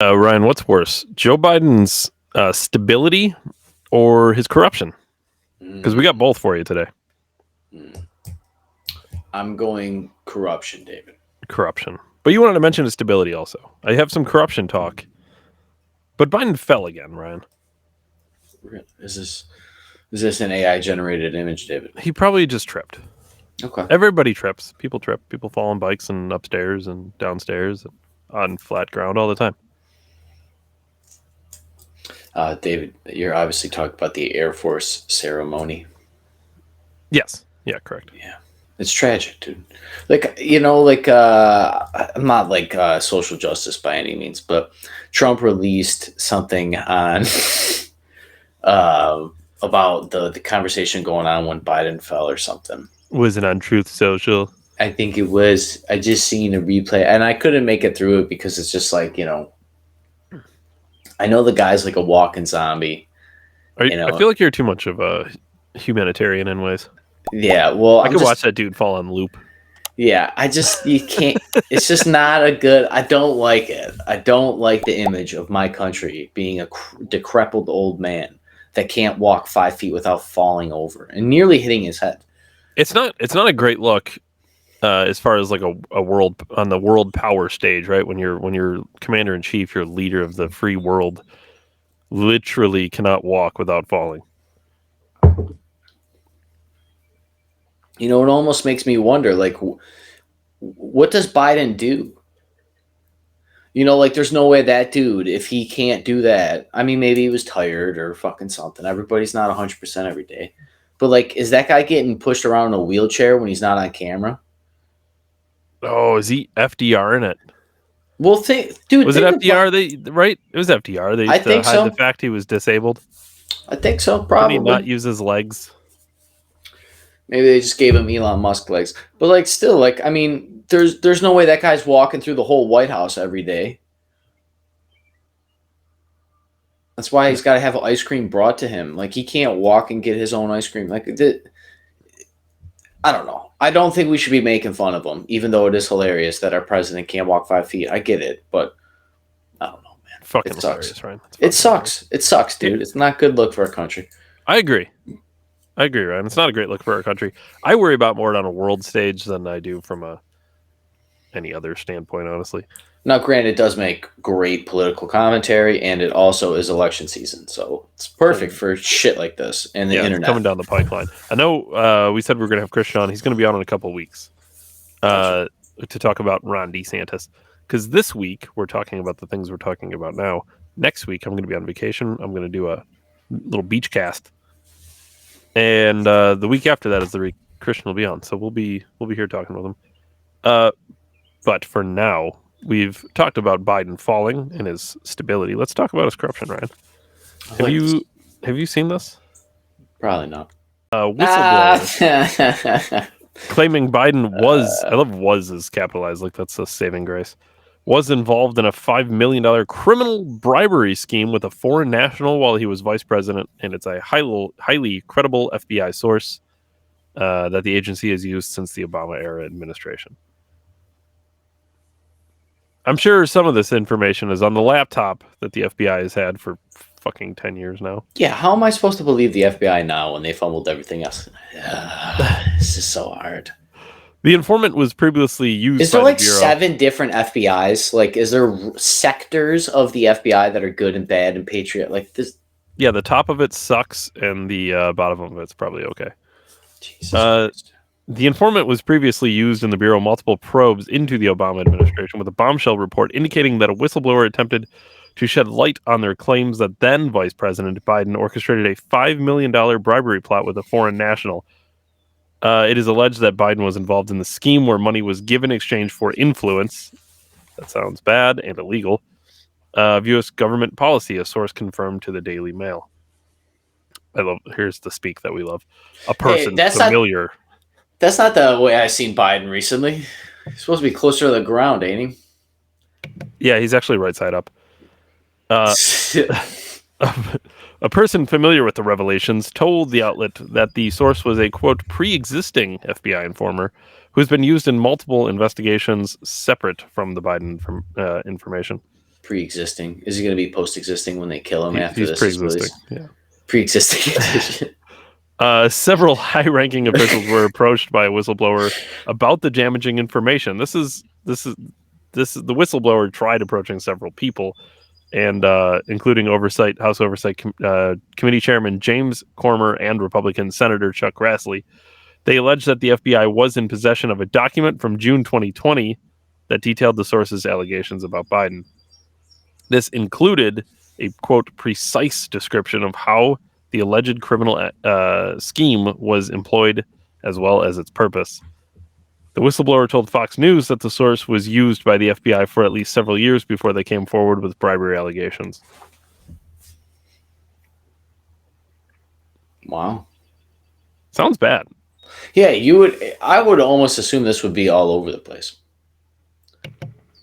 Ryan, what's worse, Joe Biden's stability or his corruption? Because we got both for you today. I'm going corruption, David. Corruption. But you wanted to mention his stability also. I have some corruption talk. But Biden fell again, Ryan. Is this an AI generated image, David? He probably just tripped. Okay. Everybody trips. People trip. People fall on bikes and upstairs and downstairs and on flat ground all the time. David, you're obviously talking about the Air Force ceremony. Yes. Yeah, correct. Yeah. It's tragic, dude. I'm not like social justice by any means, but Trump released something on about the conversation going on when Biden fell or something. Was it on Truth Social? I think it was. I just seen a replay, and I couldn't make it through it because it's just like, I know the guy's like a walking zombie. I feel like you're too much of a humanitarian in ways. Yeah, well, I could watch that dude fall on loop. Yeah, you can't. It's just not a good. I don't like it. I don't like the image of my country being a decrepit old man that can't walk 5 feet without falling over and nearly hitting his head. It's not a great look. As far as like a world on the world power stage, right? When you're commander in chief, you're leader of the free world, literally cannot walk without falling. It almost makes me wonder, like, what does Biden do? There's no way that dude, if he can't do that, I mean, maybe he was tired or fucking something. Everybody's not 100% every day. But, like, is that guy getting pushed around in a wheelchair when he's not on camera? Oh, is he FDR in it? Well, dude, was it FDR? Right? It was FDR. They used to hide the fact he was disabled. I think so, probably. Did he not use his legs? Maybe they just gave him Elon Musk legs. But, like, still, like, I mean, there's no way that guy's walking through the whole White House every day. That's why he's got to have ice cream brought to him. Like, he can't walk and get his own ice cream. Like, I don't know. I don't think we should be making fun of him, even though it is hilarious that our president can't walk 5 feet. I get it, but I don't know, man. Fucking it sucks. Right? It sucks. It sucks, dude. It's not a good look for our country. I agree, Ryan. It's not a great look for our country. I worry about more on a world stage than I do from any other standpoint, honestly. Now, granted, it does make great political commentary, and it also is election season, so it's perfect for shit like this and the internet. Coming down the pipeline. I know we said we were going to have Christian on. He's going to be on in a couple of weeks to talk about Ron DeSantis. Because this week, we're talking about the things we're talking about now. Next week, I'm going to be on vacation. I'm going to do a little beach cast. And the week after that is the week Christian will be on. So we'll be here talking with him. But for now, we've talked about Biden falling and his stability. Let's talk about his corruption, Ryan. Have you seen this? Probably not. Whistleblower claiming Biden was, I love was is capitalized, like that's a saving grace, was involved in a $5 million criminal bribery scheme with a foreign national while he was vice president, and it's a highly credible FBI source that the agency has used since the Obama-era administration. I'm sure some of this information is on the laptop that the FBI has had for fucking 10 years now. Yeah, how am I supposed to believe the FBI now when they fumbled everything else? This is so hard. The informant was previously used. Is there like 7 different FBIs? Like, is there sectors of the FBI that are good and bad and patriot? Like this? Yeah, the top of it sucks, and the bottom of it's probably okay. Jesus Christ. The informant was previously used in the Bureau multiple probes into the Obama administration with a bombshell report indicating that a whistleblower attempted to shed light on their claims that then Vice President Biden orchestrated a $5 million bribery plot with a foreign national. It is alleged that Biden was involved in the scheme where money was given in exchange for influence. That sounds bad and illegal. Of U.S. government policy, a source confirmed to the Daily Mail. Here's the speak that we love. A person familiar. That's not the way I've seen Biden recently. He's supposed to be closer to the ground, ain't he? Yeah, he's actually right side up. A person familiar with the revelations told the outlet that the source was a, quote, pre-existing FBI informer who's been used in multiple investigations separate from the Biden information. pre-existing? Is he going to be post-existing when they kill him after He's this? pre-existing. Yeah. Pre-existing edition. Several high-ranking officials were approached by a whistleblower about the damaging information. This is the whistleblower tried approaching several people, and including House Oversight Committee Chairman James Cormer and Republican Senator Chuck Grassley. They alleged that the FBI was in possession of a document from June 2020 that detailed the source's allegations about Biden. This included a, quote, precise description of how the alleged criminal scheme was employed, as well as its purpose. The whistleblower told Fox News that the source was used by the FBI for at least several years before they came forward with bribery allegations. Wow. Sounds bad. Yeah, I would almost assume this would be all over the place.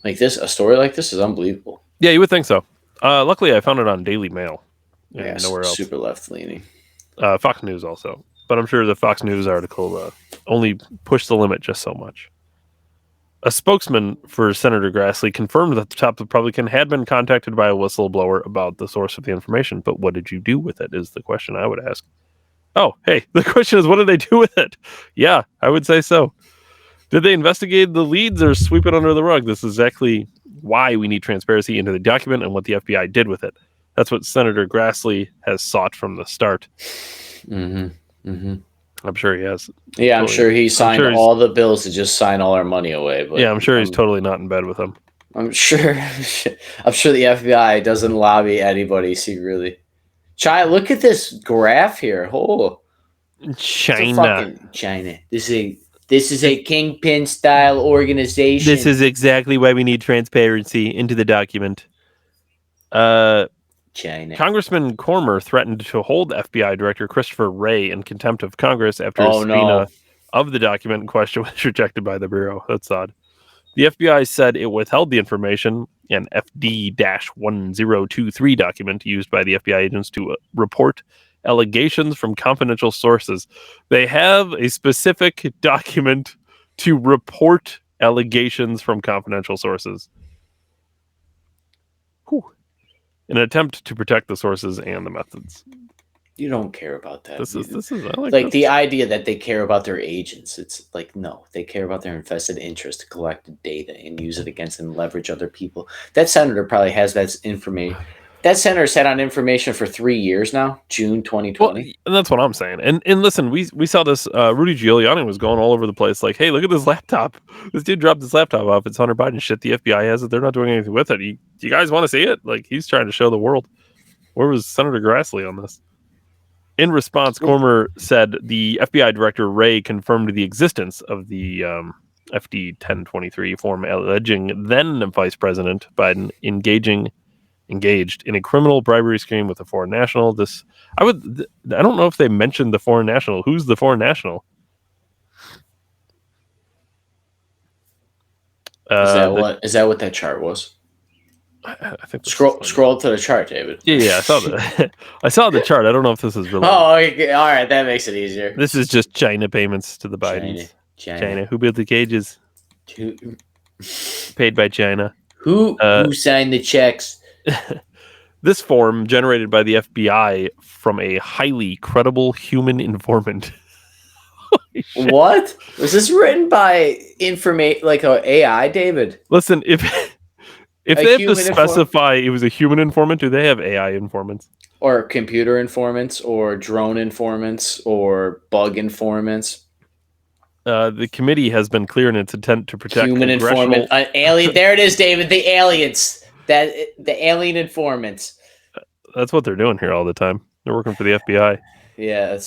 Like this, a story like this is unbelievable. Yeah, you would think so. Luckily, I found it on Daily Mail. Yeah, nowhere else. Super left-leaning. Fox News also. But I'm sure the Fox News article only pushed the limit just so much. A spokesman for Senator Grassley confirmed that the top Republican had been contacted by a whistleblower about the source of the information. But what did you do with it is the question I would ask. Oh, hey, the question is, what did they do with it? Yeah, I would say so. Did they investigate the leads or sweep it under the rug? This is exactly why we need transparency into the document and what the FBI did with it. That's what Senator Grassley has sought from the start. Mm-hmm. Mm-hmm. I'm sure he has. Yeah, I'm sure he signed all the bills to just sign all our money away. But yeah, I'm sure he's totally not in bed with them. I'm sure the FBI doesn't lobby anybody secretly. Look at this graph here. Oh, China. China. This is a kingpin style organization. This is exactly why we need transparency into the document. China. Congressman Cormer threatened to hold FBI Director Christopher Wray in contempt of Congress after a subpoena of the document in question was rejected by the Bureau. That's odd. The FBI said it withheld the information, an FD-1023 document used by the FBI agents to report allegations from confidential sources. They have a specific document to report allegations from confidential sources. Whew. In an attempt to protect the sources and the methods. You don't care about that. This is the idea that they care about their agents. It's like, no, they care about their invested interest to collect data and use it against and leverage other people. That senator probably has that information. That senator sat on information for 3 years now, June 2020. Well, and that's what I'm saying. And listen, we saw this. Rudy Giuliani was going all over the place like, hey, look at this laptop. This dude dropped this laptop off. It's Hunter Biden shit. The FBI has it. They're not doing anything with it. Do you guys want to see it? Like, he's trying to show the world. Where was Senator Grassley on this? In response, Cormer said the FBI Director Wray confirmed the existence of the FD-1023 form alleging then Vice President Biden engaged in a criminal bribery scheme with a foreign national. I don't know if they mentioned the foreign national. Who's the foreign national? Is that what that chart was? I think scroll to the chart, David. Yeah, I saw the I saw the chart. I don't know if this is related. Oh, okay. All right, that makes it easier. This is just China payments to the Bidens. China. Who built the cages? Paid by China. Who signed the checks? This form generated by the FBI from a highly credible human informant. What? Was this written by like an AI, David? Listen, if they have to specify it was a human informant, do they have AI informants? Or computer informants, or drone informants, or bug informants? The committee has been clear in its intent to protect human informant, alien. There it is, David. The aliens, the alien informants. That's what they're doing here all the time. They're working for the FBI. Yeah,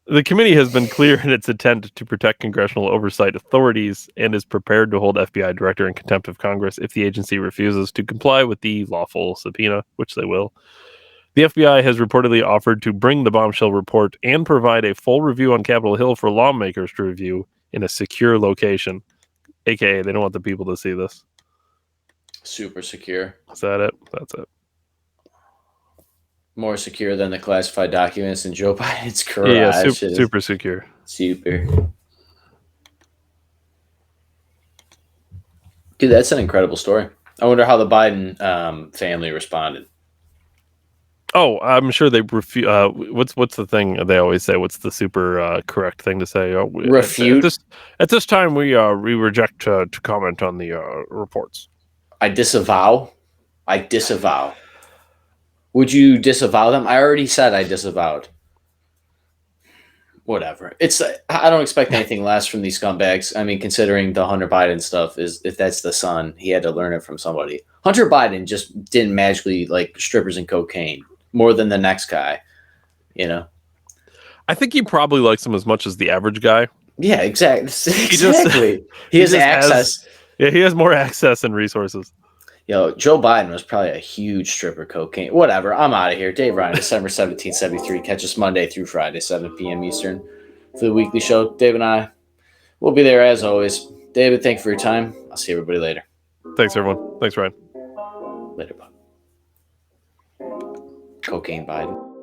The committee has been clear in its intent to protect congressional oversight authorities and is prepared to hold FBI director in contempt of Congress if the agency refuses to comply with the lawful subpoena, which they will. The FBI has reportedly offered to bring the bombshell report and provide a full review on Capitol Hill for lawmakers to review in a secure location. AKA, they don't want the people to see this. Super secure. Is that it? That's it. More secure than the classified documents in Joe Biden's garage. Yeah, super secure. Super. Dude, that's an incredible story. I wonder how the Biden family responded. Oh, I'm sure they refuse. What's the thing they always say? What's the super correct thing to say? Refute. At this time, we reject to comment on the reports. I disavow. I disavow. Would you disavow them? I already said I disavowed. Whatever. It's I don't expect anything less from these scumbags. I mean, considering the Hunter Biden stuff is if that's the son, he had to learn it from somebody. Hunter Biden just didn't magically like strippers and cocaine more than the next guy, you know. I think he probably likes them as much as the average guy. Yeah, exactly. He just He has access. He has more access and resources. Joe Biden was probably a huge stripper cocaine. Whatever. I'm out of here. Dave Ryan, December 17th, 73. Catch us Monday through Friday, 7 p.m. Eastern for the weekly show. Dave and I will be there as always. David, thank you for your time. I'll see everybody later. Thanks, everyone. Thanks, Ryan. Later, bud. Cocaine Biden.